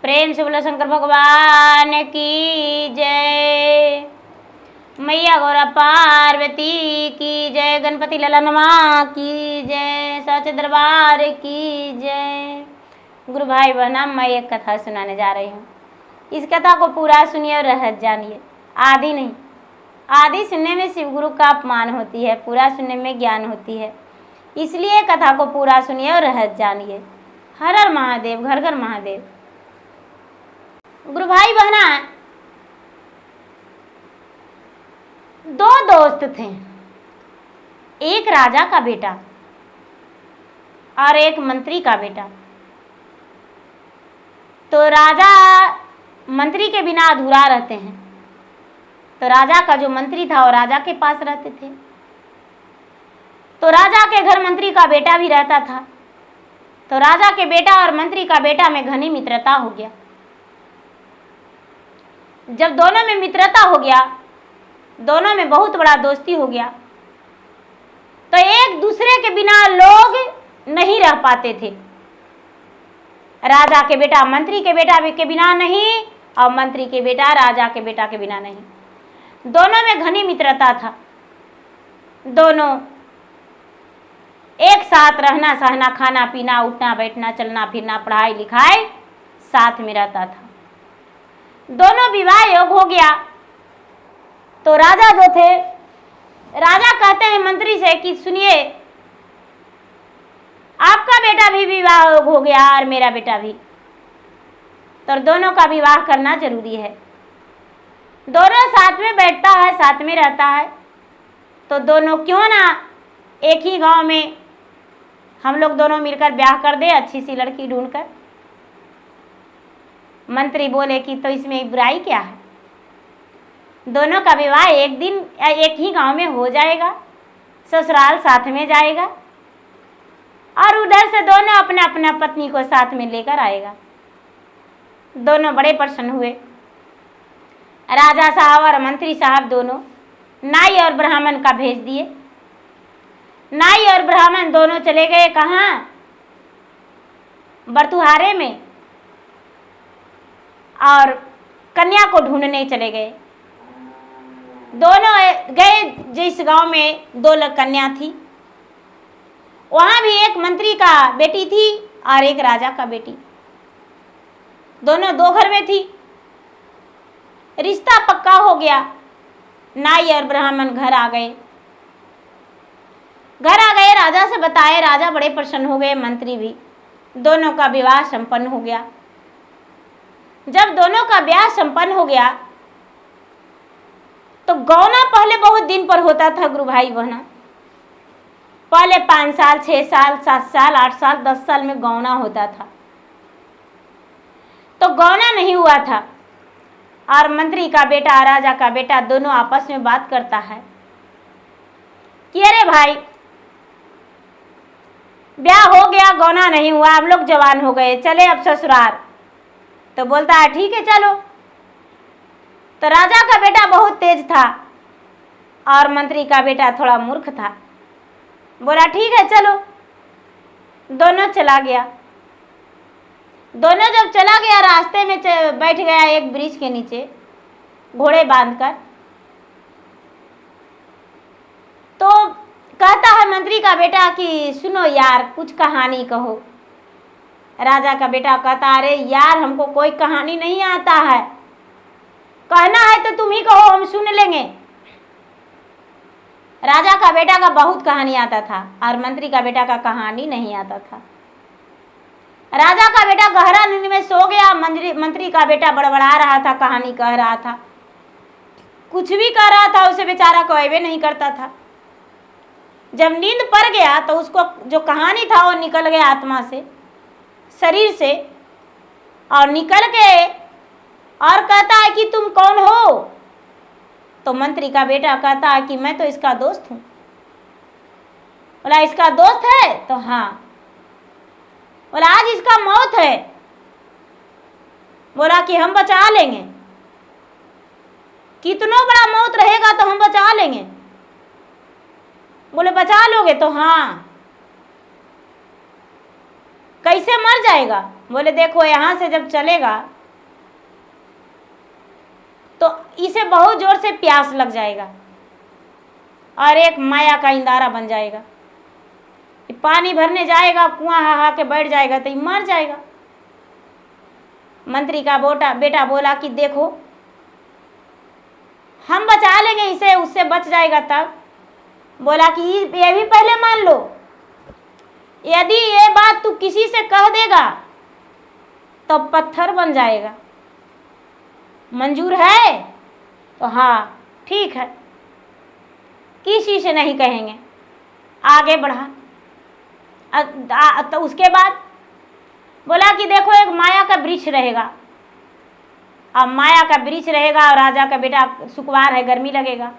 प्रेम से बोला शंकर भगवान की जय। मैया गौरा पार्वती की जय। गणपति ललनमा की जय। सच दरबार की जय। गुरु भाई बहना, मैं एक कथा सुनाने जा रही हूँ। इस कथा को पूरा सुनिए और रहस्य जानिए, आदि नहीं। आदि सुनने में शिव गुरु का अपमान होती है, पूरा सुनने में ज्ञान होती है। इसलिए कथा को पूरा सुनिए और रहस्य जानिए। हर हर महादेव, घर घर महादेव। गुरु भाई बहना, दो दोस्त थे, एक राजा का बेटा और एक मंत्री का बेटा। तो राजा मंत्री के बिना अधूरा रहते हैं, तो राजा का जो मंत्री था वो राजा के पास रहते थे। तो राजा के घर मंत्री का बेटा भी रहता था। तो राजा के बेटा और मंत्री का बेटा में घनी मित्रता हो गया। जब दोनों में मित्रता हो गया, दोनों में बहुत बड़ा दोस्ती हो गया, तो एक दूसरे के बिना लोग नहीं रह पाते थे। राजा के बेटा मंत्री के बेटा के बिना नहीं, और मंत्री के बेटा राजा के बेटा के बिना नहीं। दोनों में घनी मित्रता था। दोनों एक साथ रहना सहना, खाना पीना, उठना बैठना, चलना फिरना, पढ़ाई लिखाई साथ में रहता था। दोनों विवाह योग हो गया। तो राजा जो थे, राजा कहते हैं मंत्री से कि सुनिए, आपका बेटा भी विवाह योग हो गया और मेरा बेटा भी, तो दोनों का विवाह करना जरूरी है। दोनों साथ में बैठता है, साथ में रहता है, तो दोनों क्यों ना एक ही गांव में हम लोग दोनों मिलकर ब्याह कर दे, अच्छी सी लड़की ढूंढकर। मंत्री बोले कि तो इसमें बुराई क्या है, दोनों का विवाह एक दिन एक ही गांव में हो जाएगा, ससुराल साथ में जाएगा और उधर से दोनों अपने अपना पत्नी को साथ में लेकर आएगा। दोनों बड़े प्रसन्न हुए। राजा साहब और मंत्री साहब दोनों नाई और ब्राह्मण का भेज दिए। नाई और ब्राह्मण दोनों चले गए कहाँ? बरतुहारे में, और कन्या को ढूंढने चले गए। दोनों गए जिस गांव में दो कन्या थी, वहां भी एक मंत्री का बेटी थी और एक राजा का बेटी। दोनों दो घर में थी। रिश्ता पक्का हो गया। नाई और ब्राह्मण घर आ गए। राजा से बताए, राजा बड़े प्रसन्न हो गए, मंत्री भी। दोनों का विवाह संपन्न हो गया। जब दोनों का ब्याह संपन्न हो गया, तो गौना पहले बहुत दिन पर होता था गुरु भाई बहना। पहले 5 साल, 6 साल, 7 साल, 8 साल, 10 साल में गौना होता था। तो गौना नहीं हुआ था, और मंत्री का बेटा राजा का बेटा दोनों आपस में बात करता है कि अरे भाई, ब्याह हो गया, गौना नहीं हुआ, हम लोग जवान हो गए, चले अब ससुराल। तो बोलता है ठीक है चलो। तो राजा का बेटा बहुत तेज था और मंत्री का बेटा थोड़ा मूर्ख था। बोला ठीक है चलो। दोनों चला गया। दोनों जब चला गया, रास्ते में बैठ गया एक वृक्ष के नीचे घोड़े बांधकर। तो कहता है मंत्री का बेटा कि सुनो यार, कुछ कहानी कहो। राजा का बेटा कहता अरे यार, हमको कोई कहानी नहीं आता है, कहना है तो तुम ही कहो, हम सुन लेंगे। राजा का बेटा का बहुत कहानी आता था और मंत्री का बेटा का कहानी नहीं आता था। राजा का बेटा गहरा नींद में सो गया। मंत्री का बेटा बड़बड़ा रहा था, कहानी कह रहा था, कुछ भी कह रहा था, उसे बेचारा कोई नहीं करता था। जब नींद पड़ गया तो उसको जो कहानी था वो निकल गया आत्मा से, शरीर से, और निकल के और कहता है कि तुम कौन हो? तो मंत्री का बेटा कहता है कि मैं तो इसका दोस्त हूं। बोला इसका दोस्त है? तो हाँ। बोला आज इसका मौत है। बोला कि हम बचा लेंगे, कितना बड़ा मौत रहेगा तो हम बचा लेंगे। बोले बचा लोगे? तो हाँ। कैसे मर जाएगा? बोले देखो, यहाँ से जब चलेगा तो इसे बहुत जोर से प्यास लग जाएगा और एक माया का इंदारा बन जाएगा। पानी भरने जाएगा, कुआं हा के बैठ जाएगा तो ये मर जाएगा। मंत्री का बेटा बोला कि देखो हम बचा लेंगे इसे, उससे बच जाएगा। तब बोला कि ये भी पहले मान लो, यदि ये बात तू किसी से कह देगा तो पत्थर बन जाएगा। मंजूर है? तो हाँ ठीक है, किसी से नहीं कहेंगे। आगे बढ़ा। तो उसके बाद बोला कि देखो एक माया का वृक्ष रहेगा। अब माया का वृक्ष रहेगा और राजा का बेटा सुकुमार है, गर्मी लगेगा,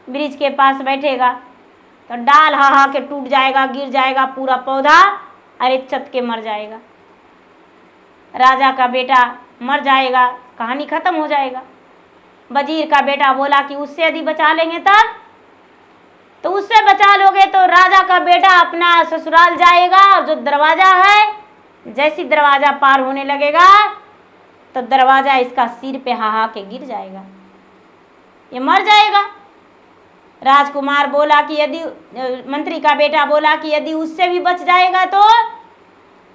वृक्ष के पास बैठेगा तो डाल हा के टूट जाएगा, गिर जाएगा पूरा पौधा, अरे चत के मर जाएगा। राजा का बेटा मर जाएगा, कहानी खत्म हो जाएगा। वजीर का बेटा बोला कि उससे यदि बचा लेंगे तब, तो उससे बचा लोगे तो राजा का बेटा अपना ससुराल जाएगा और जो दरवाजा है, जैसी दरवाजा पार होने लगेगा तो दरवाजा इसका सिर पे हा के गिर जाएगा, ये मर जाएगा। राजकुमार बोला कि यदि, मंत्री का बेटा बोला कि यदि उससे भी बच जाएगा तो,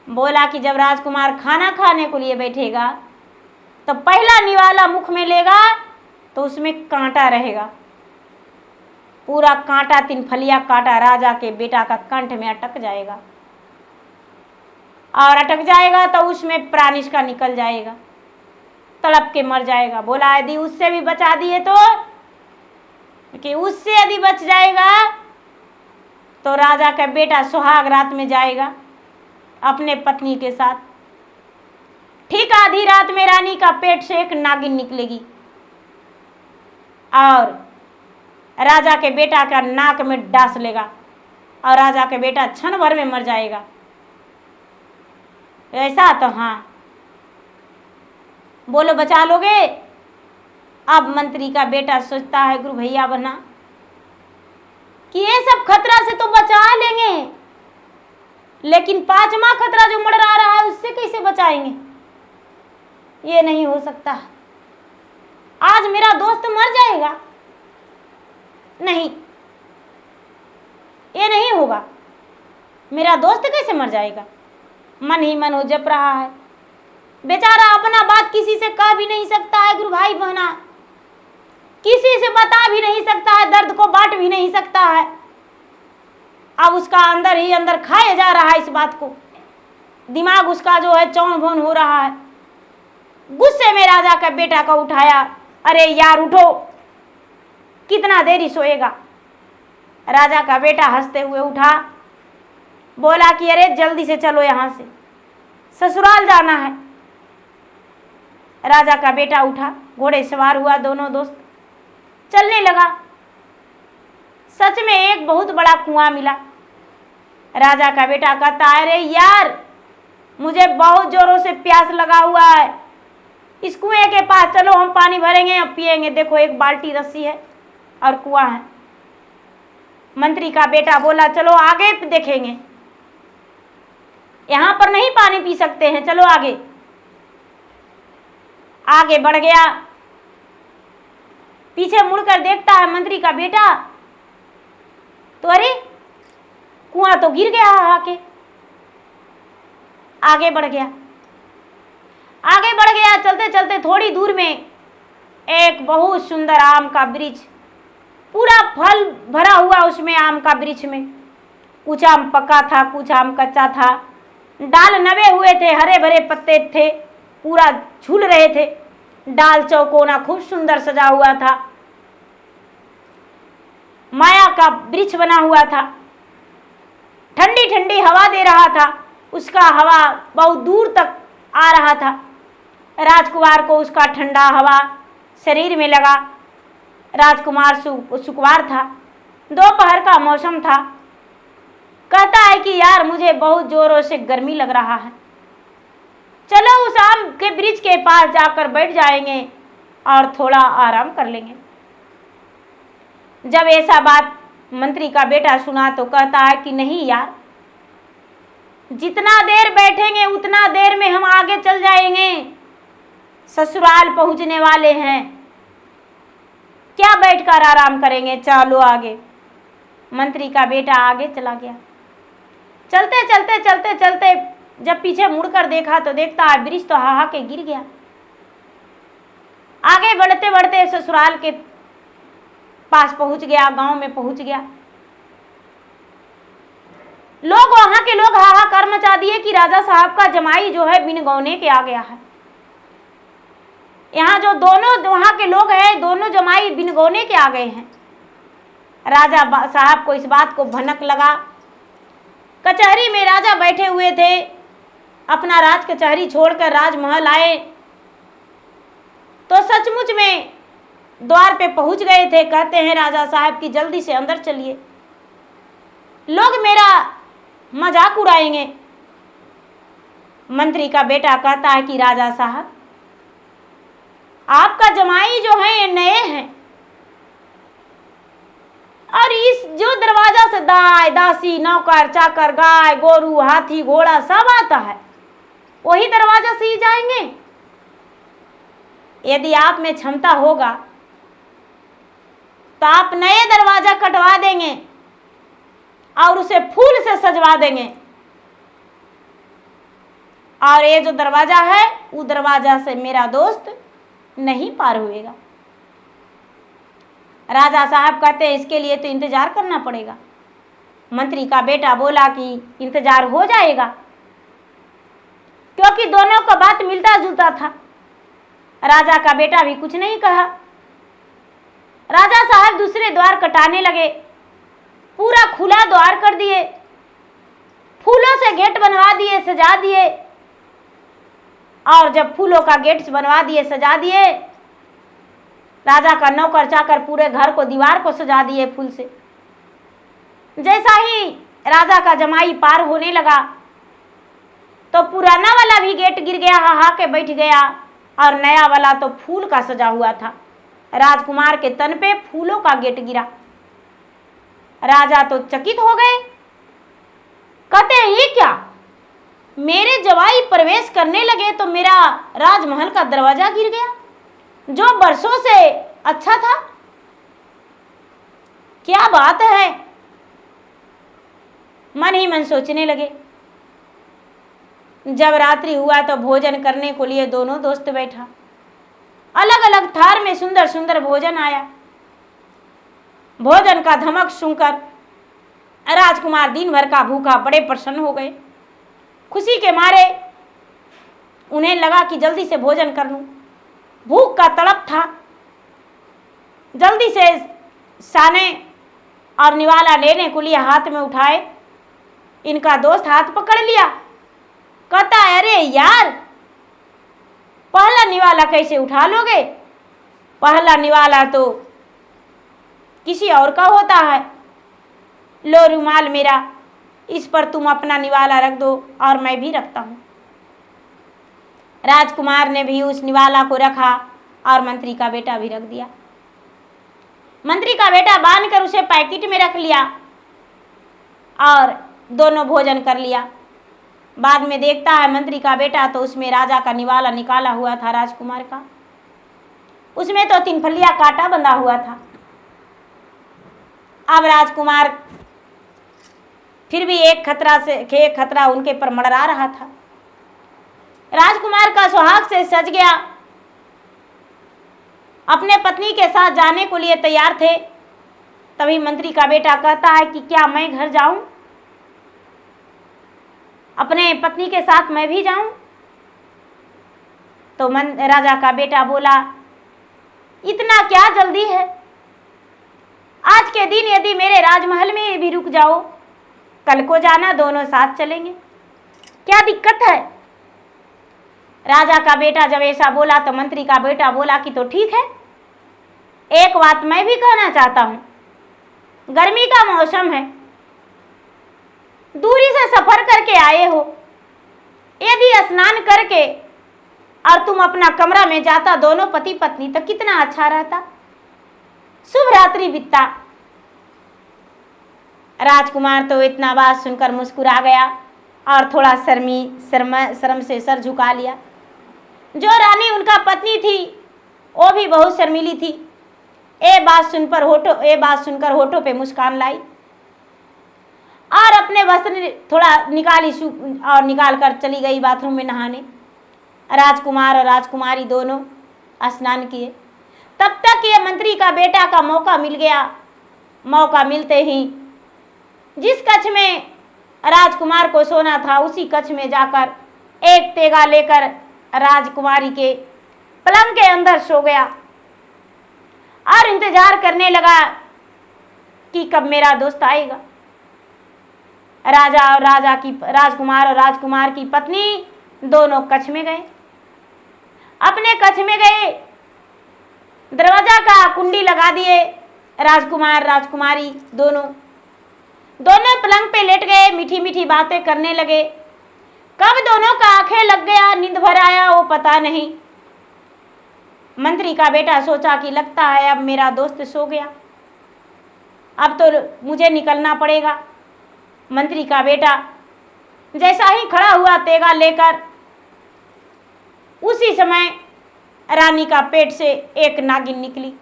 बोला कि जब राजकुमार खाना खाने को लिए बैठेगा तो पहला निवाला मुख में लेगा तो उसमें कांटा रहेगा, पूरा कांटा, 3 फलिया कांटा राजा के बेटा का कंठ में अटक जाएगा और अटक जाएगा तो उसमें प्राण इसका निकल जाएगा, तड़प के मर जाएगा। बोला यदि उससे भी बचा दिए तो, कि उससे यदि बच जाएगा तो राजा का बेटा सुहाग रात में जाएगा अपने पत्नी के साथ। ठीक आधी रात में रानी का पेट से एक नागिन निकलेगी और राजा के बेटा का नाक में डांस लेगा और राजा के बेटा क्षण भर में मर जाएगा। ऐसा? तो हाँ। बोलो बचा लोगे? अब मंत्री का बेटा सोचता है गुरु भैया बना कि ये सब खतरा से तो बचा लेंगे, लेकिन 5वां खतरा जो मंडरा रहा है उससे कैसे बचाएंगे? ये नहीं हो सकता। आज मेरा दोस्त मर जाएगा, नहीं, ये नहीं होगा। मेरा दोस्त कैसे मर जाएगा? मन ही मन हो जप रहा है बेचारा, अपना बात किसी से कह भी नहीं सकता है गुरु भाई बहना, किसी से बता भी नहीं सकता है, दर्द को बांट भी नहीं सकता है। अब उसका अंदर ही अंदर खाया जा रहा है इस बात को, दिमाग उसका जो है चौन भौन हो रहा है। गुस्से में राजा का बेटा को उठाया, अरे यार उठो, कितना देरी सोएगा? राजा का बेटा हंसते हुए उठा, बोला कि अरे जल्दी से चलो, यहाँ से ससुराल जाना है। राजा का बेटा उठा, घोड़े सवार हुआ, दोनों दोस्त चलने लगा। सच में एक बहुत बड़ा कुआं मिला। राजा का बेटा कहता है अरे यार मुझे बहुत जोरों से प्यास लगा हुआ है, इस कुएं के पास चलो, हम पानी भरेंगे और पिएंगे। देखो एक बाल्टी रस्सी है और कुआं है। मंत्री का बेटा बोला चलो आगे देखेंगे, यहाँ पर नहीं पानी पी सकते हैं, चलो आगे। आगे बढ़ गया, पीछे मुड़कर देखता है मंत्री का बेटा तो अरे कुआं तो गिर गया आके। आगे बढ़ गया, आगे बढ़ गया, चलते चलते थोड़ी दूर में एक बहुत सुंदर आम का वृक्ष, पूरा फल भरा हुआ उसमें, आम का वृक्ष में कुछ आम पका था, कुछ आम कच्चा था, डाल नवे हुए थे, हरे भरे पत्ते थे, पूरा झूल रहे थे, डाल चौकोना खूब सुंदर सजा हुआ था, माया का वृक्ष बना हुआ था, ठंडी ठंडी हवा दे रहा था, उसका हवा बहुत दूर तक आ रहा था। राजकुमार को उसका ठंडा हवा शरीर में लगा। राजकुमार सुकुमार था, दोपहर का मौसम था। कहता है कि यार मुझे बहुत जोरों से गर्मी लग रहा है, चलो उस आम के वृक्ष के पास जाकर बैठ जाएंगे और थोड़ा आराम कर लेंगे। जब ऐसा बात मंत्री का बेटा सुना तो कहता है कि नहीं यार, जितना देर बैठेंगे उतना देर में हम आगे चल जाएंगे, ससुराल पहुंचने वाले हैं, क्या बैठकर आराम करेंगे, चलो आगे। मंत्री का बेटा आगे चला गया। चलते चलते चलते चलते जब पीछे मुड़कर देखा तो देखता है वृक्ष तो हाहा के गिर गया। आगे बढ़ते बढ़ते ससुराल के पास पहुंच गया, गांव में पहुंच गया। लोग, वहां के लोग हाहाकार मचा दिए कि राजा साहब का जमाई जो है बिन गौने के आ गया है। यहाँ जो दोनों वहां के लोग हैं, दोनों जमाई बिन गौने के आ गए हैं। राजा साहब को इस बात को भनक लगा। कचहरी में राजा बैठे हुए थे, अपना राज कचहरी छोड़कर राजमहल आए तो सचमुच में द्वार पे पहुंच गए थे। कहते हैं राजा साहब की जल्दी से अंदर चलिए, लोग मेरा मजाक उड़ाएंगे। मंत्री का बेटा कहता है कि राजा साहब, आपका जमाई जो है ये नए हैं और इस जो दरवाजा से दाई दासी नौकर चाकर गाय गोरू हाथी घोड़ा सब आता है, वही दरवाजा से ही जाएंगे। यदि आप में क्षमता होगा तो आप नए दरवाजा कटवा देंगे और उसे फूल से सजवा देंगे, और ये जो दरवाजा है वो दरवाजा से मेरा दोस्त नहीं पार हुएगा। राजा साहब कहते हैं इसके लिए तो इंतजार करना पड़ेगा। मंत्री का बेटा बोला कि इंतजार हो जाएगा, क्योंकि दोनों का बात मिलता जुलता था। राजा का बेटा भी कुछ नहीं कहा। राजा साहब दूसरे द्वार कटाने लगे, पूरा खुला द्वार कर दिए, फूलों से गेट बनवा दिए, सजा दिए। और जब फूलों का गेट बनवा दिए, सजा दिए, राजा का नौकर चाकर पूरे घर को दीवार को सजा दिए फूल से। जैसा ही राजा का जमाई पार होने लगा तो पुराना वाला भी गेट गिर गया, हाहा के बैठ गया, और नया वाला तो फूल का सजा हुआ था। राजकुमार के तन पे फूलों का गेट गिरा। राजा तो चकित हो गए, कहते हैं ये क्या, मेरे जवाई प्रवेश करने लगे तो मेरा राजमहल का दरवाजा गिर गया जो बरसों से अच्छा था, क्या बात है। मन ही मन सोचने लगे। जब रात्रि हुआ तो भोजन करने को लिए दोनों दोस्त बैठा। अलग अलग थार में सुंदर सुंदर भोजन आया। भोजन का धमक सुनकर राजकुमार दिन भर का भूखा बड़े प्रसन्न हो गए। खुशी के मारे उन्हें लगा कि जल्दी से भोजन कर लूं। भूख का तड़प था। जल्दी से साने और निवाला लेने को लिए हाथ में उठाए। इनका दोस्त हाथ पकड़ लिया, कहता है अरे यार, पहला निवाला कैसे उठा लोगे? पहला निवाला तो किसी और का होता है। लो रुमाल मेरा, इस पर तुम अपना निवाला रख दो और मैं भी रखता हूँ। राजकुमार ने भी उस निवाला को रखा और मंत्री का बेटा भी रख दिया। मंत्री का बेटा बांधकर उसे पैकेट में रख लिया और दोनों भोजन कर लिया। बाद में देखता है मंत्री का बेटा तो उसमें राजा का निवाला निकाला हुआ था राजकुमार का। उसमें तो 3 फलिया कांटा बंधा हुआ था। अब राजकुमार फिर भी एक खतरा उनके पर मंडरा रहा था। राजकुमार का सुहाग से सज गया, अपने पत्नी के साथ जाने को लिए तैयार थे। तभी मंत्री का बेटा कहता है कि क्या मैं घर जाऊं, अपने पत्नी के साथ मैं भी जाऊं? तो राजा का बेटा बोला, इतना क्या जल्दी है? आज के दिन यदि मेरे राजमहल में भी रुक जाओ, कल को जाना, दोनों साथ चलेंगे, क्या दिक्कत है? राजा का बेटा जब ऐसा बोला तो मंत्री का बेटा बोला कि तो ठीक है, एक बात मैं भी कहना चाहता हूं। गर्मी का मौसम है, दूरी से सफर करके आए हो, यदि स्नान करके और तुम अपना कमरा में जाता दोनों पति पत्नी तो कितना अच्छा रहता। शुभ रात्रि बीतता। राजकुमार तो इतना बात सुनकर मुस्कुरा गया और थोड़ा शर्म से सर झुका लिया। जो रानी उनका पत्नी थी वो भी बहुत शर्मीली थी। ये बात सुनकर होठों पे मुस्कान लाई और अपने वस्त्र थोड़ा निकाल कर चली गई बाथरूम में नहाने। राजकुमार और राजकुमारी दोनों स्नान किए। तब तक ये मंत्री का बेटा का मौका मिल गया। मौका मिलते ही जिस कक्ष में राजकुमार को सोना था उसी कक्ष में जाकर एक तेगा लेकर राजकुमारी के पलंग के अंदर सो गया और इंतजार करने लगा कि कब मेरा दोस्त आएगा। राजकुमार और राजकुमार की पत्नी दोनों कक्ष में गए। अपने कक्ष में गए, दरवाजा का कुंडी लगा दिए। राजकुमार राजकुमारी दोनों पलंग पे लेट गए, मीठी मीठी बातें करने लगे। कब दोनों का आंखें लग गया, नींद भर आया, वो पता नहीं। मंत्री का बेटा सोचा कि लगता है अब मेरा दोस्त सो गया, अब तो मुझे निकलना पड़ेगा। मंत्री का बेटा जैसा ही खड़ा हुआ तेगा लेकर, उसी समय रानी का पेट से एक नागिन निकली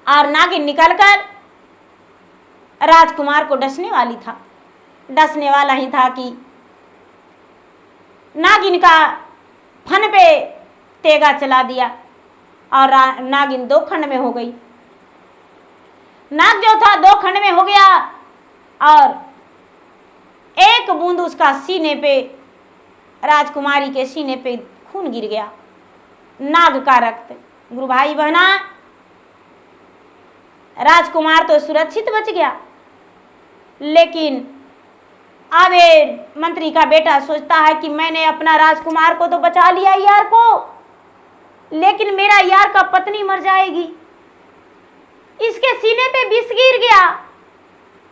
और नागिन निकलकर राजकुमार को डसने वाला ही था कि नागिन का फन पे तेगा चला दिया और नागिन 2 खंड में हो गई। नाग जो था 2 खंड में हो गया और एक बूंद उसका सीने पे, राजकुमारी के सीने पे खून गिर गया, नाग का रक्त। गुरु भाई बहना, राजकुमार तो सुरक्षित बच गया, लेकिन अब मंत्री का बेटा सोचता है कि मैंने अपना राजकुमार को तो बचा लिया यार को, लेकिन मेरा यार का पत्नी मर जाएगी, इसके सीने पे विष गिर गया,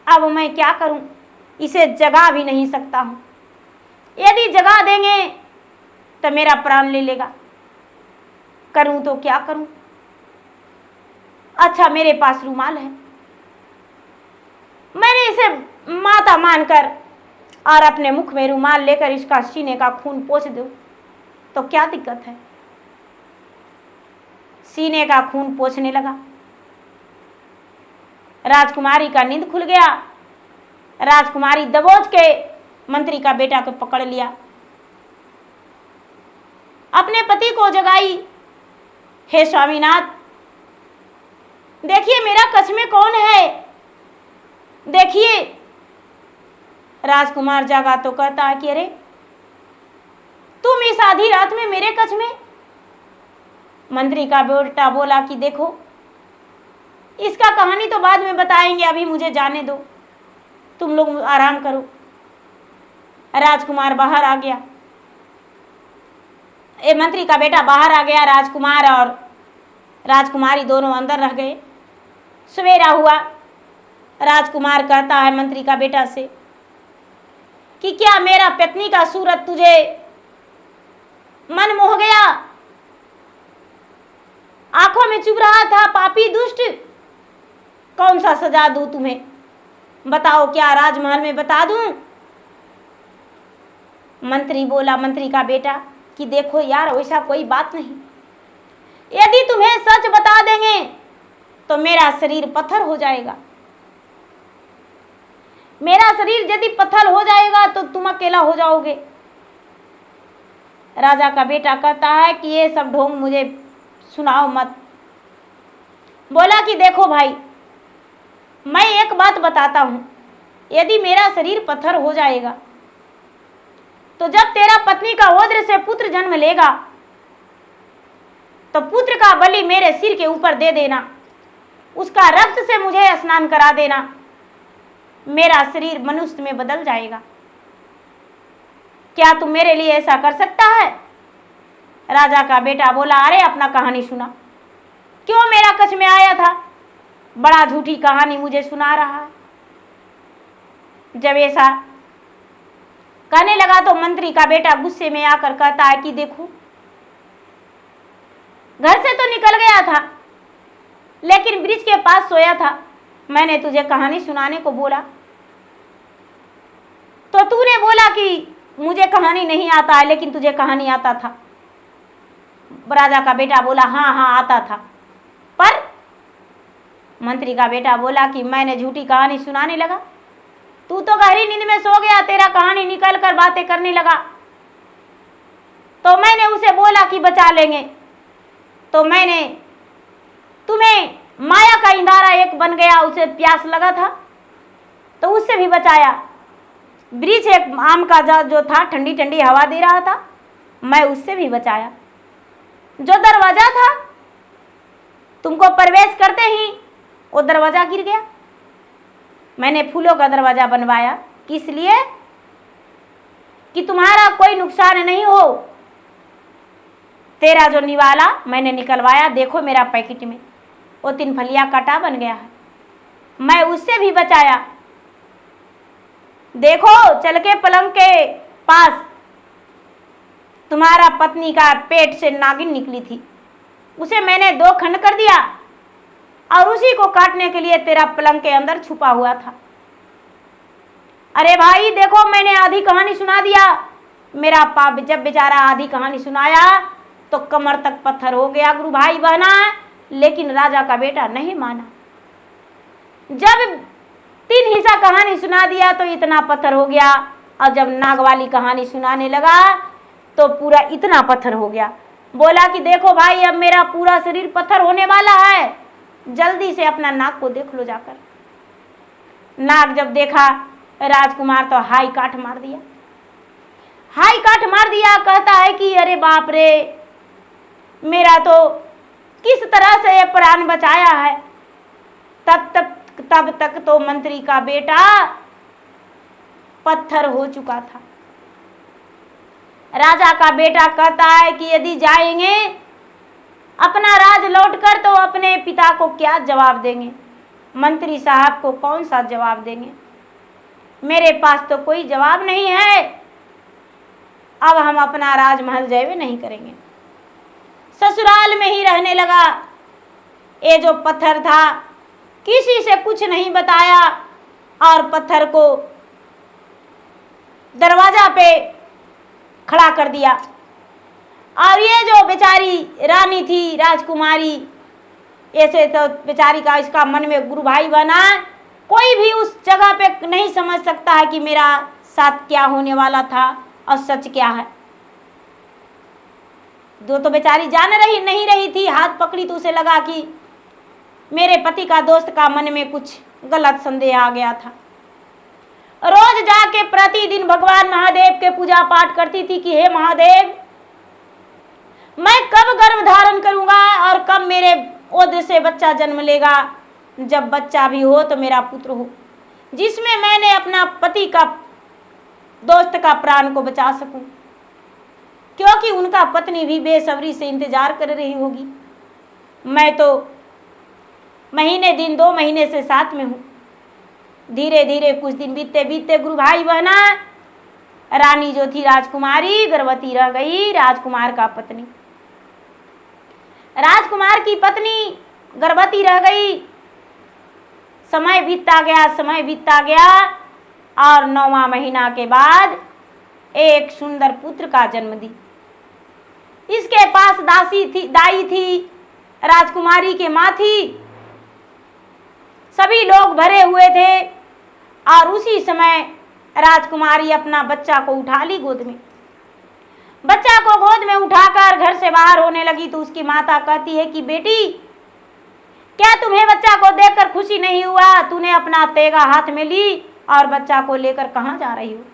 अब मैं क्या करूं, इसे जगा भी नहीं सकता हूं, यदि जगा देंगे तो मेरा प्राण ले लेगा, करूं तो क्या करूं। अच्छा मेरे पास रुमाल है, मैंने इसे माता मानकर और अपने मुख में रुमाल लेकर इसका सीने का खून पोंछ दूं तो क्या दिक्कत है। सीने का खून पोंछने लगा। राजकुमारी का नींद खुल गया। राजकुमारी दबोच के मंत्री का बेटा को पकड़ लिया, अपने पति को जगाई। हे स्वामीनाथ, देखिए मेरा कक्ष में कौन है, देखिए। राजकुमार जागा तो कहता है कि अरे तुम इस आधी रात में मेरे कक्ष में। मंत्री का बेटा बोला कि देखो इसका कहानी तो बाद में बताएंगे, अभी मुझे जाने दो, तुम लोग आराम करो। राजकुमार बाहर आ गया, मंत्री का बेटा बाहर आ गया, राजकुमार और राजकुमारी दोनों अंदर रह गए। सवेरा हुआ, राजकुमार कहता है मंत्री का बेटा से कि क्या मेरा पत्नी का सूरत तुझे मन मोह गया, आंखों में चुभ रहा था, पापी दुष्ट, कौन सा सजा दूं तुम्हें, बताओ क्या राजमहल में बता दूं। मंत्री बोला, मंत्री का बेटा कि देखो यार वैसा कोई बात नहीं, यदि तुम्हें सच बता देंगे तो मेरा शरीर पत्थर हो जाएगा, मेरा शरीर यदि पत्थर हो जाएगा तो तुम अकेला हो जाओगे। राजा का बेटा कहता है कि ये सब ढोंग मुझे सुनाओ मत। बोला कि देखो भाई, मैं एक बात बताता हूं, यदि मेरा शरीर पत्थर हो जाएगा तो जब तेरा पत्नी का ओद्र से पुत्र जन्म लेगा तो पुत्र का बलि मेरे सिर के ऊपर दे देना, उसका रक्त से मुझे स्नान करा देना, मेरा शरीर मनुष्य में बदल जाएगा। क्या तुम मेरे लिए ऐसा कर सकता है। राजा का बेटा बोला, अरे अपना कहानी सुना, क्यों मेरा कक्ष में आया था, बड़ा झूठी कहानी मुझे सुना रहा है। जब ऐसा कहने लगा तो मंत्री का बेटा गुस्से में आकर कहता है कि देखो घर से तो निकल गया था लेकिन ब्रिज के पास सोया था, मैंने तुझे कहानी सुनाने को बोला तो तूने बोला कि मुझे कहानी नहीं आता है लेकिन तुझे कहानी आता था। राजा का बेटा बोला, हाँ हाँ आता था, पर मंत्री का बेटा बोला कि मैंने झूठी कहानी सुनाने लगा, तू तो गहरी नींद में सो गया, तेरा कहानी निकल कर बातें करने लगा। तो मैंने उसे बोला कि बचा लेंगे, तो मैंने तुम्हें माया का इंदारा एक बन गया, उसे प्यास लगा था तो उससे भी बचाया। वृक्ष एक आम का जो था ठंडी ठंडी हवा दे रहा था, मैं उससे भी बचाया। जो दरवाजा था तुमको प्रवेश करते ही वो दरवाजा गिर गया, मैंने फूलों का दरवाजा बनवाया, किस लिए? कि तुम्हारा कोई नुकसान नहीं हो। तेरा जो निवाला मैंने निकलवाया, देखो मेरा पैकेट में वो 3 फलियां कांटा बन गया है, मैं उससे भी बचाया। देखो चल के पलंग के पास तुम्हारा पत्नी का पेट से नागिन निकली थी, उसे मैंने 2 खंड कर दिया और उसी को काटने के लिए तेरा पलंग के अंदर छुपा हुआ था। अरे भाई देखो मैंने आधी कहानी सुना दिया। मेरा पाप जब बेचारा आधी कहानी सुनाया तो कमर तक पत्थर हो गया गुरु भाई बहना, लेकिन राजा का बेटा नहीं माना। जब 3 हिस्सा कहानी सुना दिया तो इतना पत्थर हो गया, और जब नाग वाली कहानी सुनाने लगा तो पूरा इतना पत्थर हो गया। बोला कि देखो भाई अब मेरा पूरा शरीर पत्थर होने वाला है, जल्दी से अपना नाक को देख लो जाकर। नाग जब देखा राजकुमार तो हाई काट मार दिया, हाई काट मार दिया। कहता है कि अरे बाप रे, मेरा तो किस तरह से ये प्राण बचाया है। तब तक तो मंत्री का बेटा पत्थर हो चुका था। राजा का बेटा कहता है कि यदि जाएंगे अपना राज लौटकर तो अपने पिता को क्या जवाब देंगे, मंत्री साहब को कौन सा जवाब देंगे, मेरे पास तो कोई जवाब नहीं है। अब हम अपना राजमहल जय नहीं करेंगे, ससुराल में ही रहने लगा। ये जो पत्थर था किसी से कुछ नहीं बताया और पत्थर को दरवाजा पे खड़ा कर दिया। और ये जो बेचारी रानी थी राजकुमारी, ऐसे तो बेचारी का इसका मन में गुरु भाई बना, कोई भी उस जगह पे नहीं समझ सकता है कि मेरा साथ क्या होने वाला था और सच क्या है। जो तो बेचारी जान रही नहीं रही थी, हाथ पकड़ी तो उसे लगा कि मेरे पति का दोस्त का मन में कुछ गलत संदेह आ गया था। रोज जाके प्रतिदिन भगवान महादेव के पूजा पाठ करती थी कि हे महादेव, मैं कब गर्भ धारण करूंगा और कब मेरे ओद से बच्चा जन्म लेगा। जब बच्चा भी हो तो मेरा पुत्र हो, जिसमें मैंने अपना पति का दोस्त का प्राण को बचा सकूं, क्योंकि उनका पत्नी भी बेसब्री से इंतजार कर रही होगी। मैं तो महीने दिन 2 महीने से साथ में हूँ। धीरे धीरे कुछ दिन बीतते बीतते गुरु भाई बहना, रानी जो थी राजकुमारी गर्भवती रह गई। राजकुमार की पत्नी गर्भवती रह गई। समय बीतता गया और 9वां महीना के बाद एक सुंदर पुत्र का जन्म दी। इसके पास दाई थी, राजकुमारी के माँ थी, सभी लोग भरे हुए थे। और उसी समय राजकुमारी अपना बच्चा को उठा ली गोद में। बच्चा को गोद में उठाकर घर से बाहर होने लगी तो उसकी माता कहती है कि बेटी, क्या तुम्हें बच्चा को देखकर खुशी नहीं हुआ? तूने अपना तेगा हाथ में ली और बच्चा को लेकर कहाँ जा रही हो?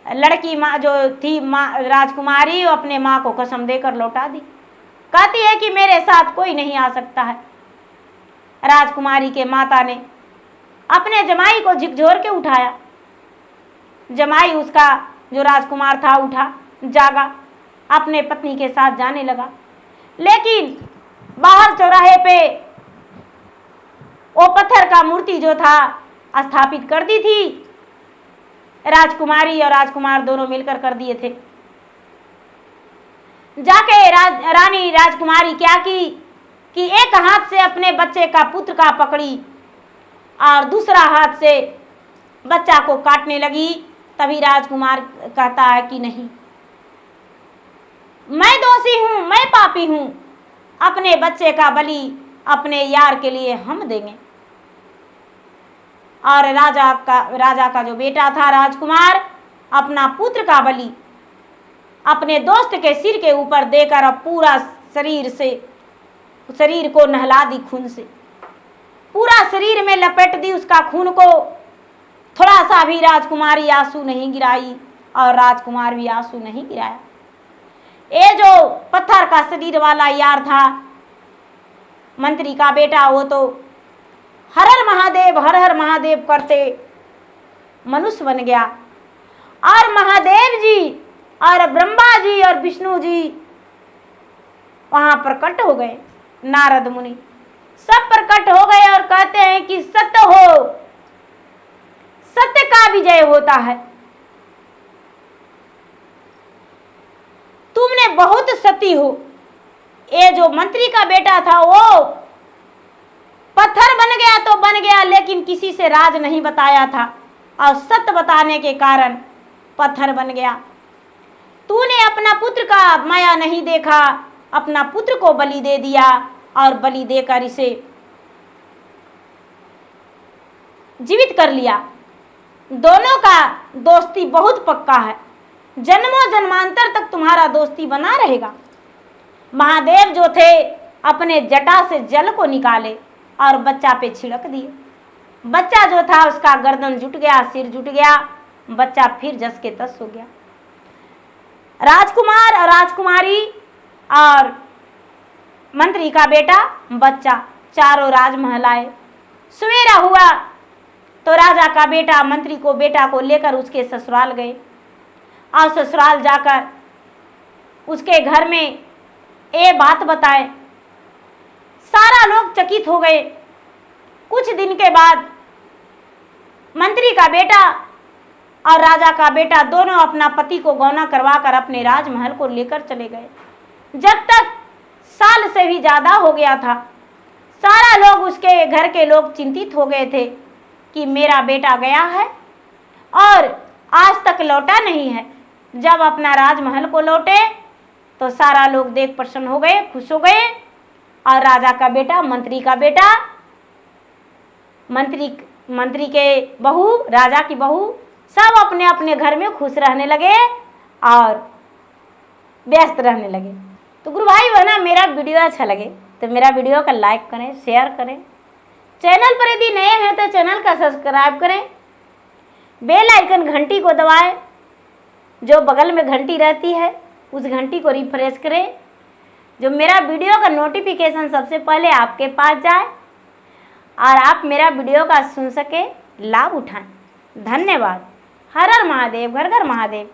लड़की माँ जो थी राजकुमारी, अपने माँ को कसम देकर लौटा दी। कहती है कि मेरे साथ कोई नहीं आ सकता है। राजकुमारी के माता ने अपने जमाई को झकझोर के उठाया। जमाई उसका जो राजकुमार था उठा, जागा, अपने पत्नी के साथ जाने लगा। लेकिन बाहर चौराहे पे वो पत्थर का मूर्ति जो था स्थापित कर दी थी। राजकुमारी और राजकुमार दोनों मिलकर कर दिए थे। जाके रानी राजकुमारी क्या की कि एक हाथ से अपने बच्चे का पुत्र का पकड़ी और दूसरा हाथ से बच्चा को काटने लगी। तभी राजकुमार कहता है कि नहीं, मैं दोषी हूँ, मैं पापी हूँ, अपने बच्चे का बलि अपने यार के लिए हम देंगे। और राजा का जो बेटा था राजकुमार, अपना पुत्र का बलि अपने दोस्त के सिर के ऊपर देकर अब पूरा शरीर को नहला दी खून से, पूरा शरीर में लपेट दी उसका खून को। थोड़ा सा भी राजकुमारी आंसू नहीं गिराई और राजकुमार भी आंसू नहीं गिराया। ये जो पत्थर का शरीर वाला यार था मंत्री का बेटा, वो तो हर हर महादेव करते मनुष्य बन गया। और महादेव जी और ब्रह्मा जी और विष्णु जी वहां प्रकट हो गए। नारद मुनि सब प्रकट हो गए और कहते हैं कि सत्य हो, सत्य का विजय होता है। तुमने बहुत सती हो। ये जो मंत्री का बेटा था वो पत्थर बन गया तो बन गया, लेकिन किसी से राज नहीं बताया था और सत्य बताने के कारण पत्थर बन गया। तूने अपना पुत्र का माया नहीं देखा, अपना पुत्र को बलि दे दिया और बलि देकर इसे जीवित कर लिया। दोनों का दोस्ती बहुत पक्का है, जन्मों जन्मांतर तक तुम्हारा दोस्ती बना रहेगा। महादेव जो थे अपने जटा से जल को निकाले और बच्चा पे छिड़क दिए। बच्चा जो था उसका गर्दन जुट गया, सिर जुट गया, बच्चा फिर जस के तस हो गया। राजकुमार और राजकुमारी और मंत्री का बेटा बच्चा चारों राजमहल आए। सवेरा हुआ तो राजा का बेटा मंत्री को बेटा को लेकर उसके ससुराल गए और ससुराल जाकर उसके घर में ये बात बताए। सारा लोग चकित हो गए। कुछ दिन के बाद मंत्री का बेटा और राजा का बेटा दोनों अपना पति को गौना करवाकर अपने राजमहल को लेकर चले गए। जब तक साल से भी ज्यादा हो गया था, सारा लोग उसके घर के लोग चिंतित हो गए थे कि मेरा बेटा गया है और आज तक लौटा नहीं है। जब अपना राजमहल को लौटे तो सारा लोग देख प्रसन्न हो गए, खुश हो गए। और राजा का बेटा, मंत्री का बेटा, मंत्री के बहू, राजा की बहू, सब अपने अपने घर में खुश रहने लगे और व्यस्त रहने लगे। तो गुरु भाई बहना, मेरा वीडियो अच्छा लगे तो मेरा वीडियो का लाइक करें, शेयर करें। चैनल पर यदि नए हैं तो चैनल का सब्सक्राइब करें, बेल आइकन घंटी को दबाएं, जो बगल में घंटी रहती है उस घंटी को रिफ्रेश करें, जो मेरा वीडियो का नोटिफिकेशन सबसे पहले आपके पास जाए और आप मेरा वीडियो का सुन सके, लाभ उठाएं। धन्यवाद। हर हर महादेव, घर घर महादेव।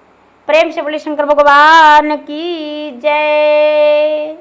प्रेम से बोले शंकर भगवान की जय।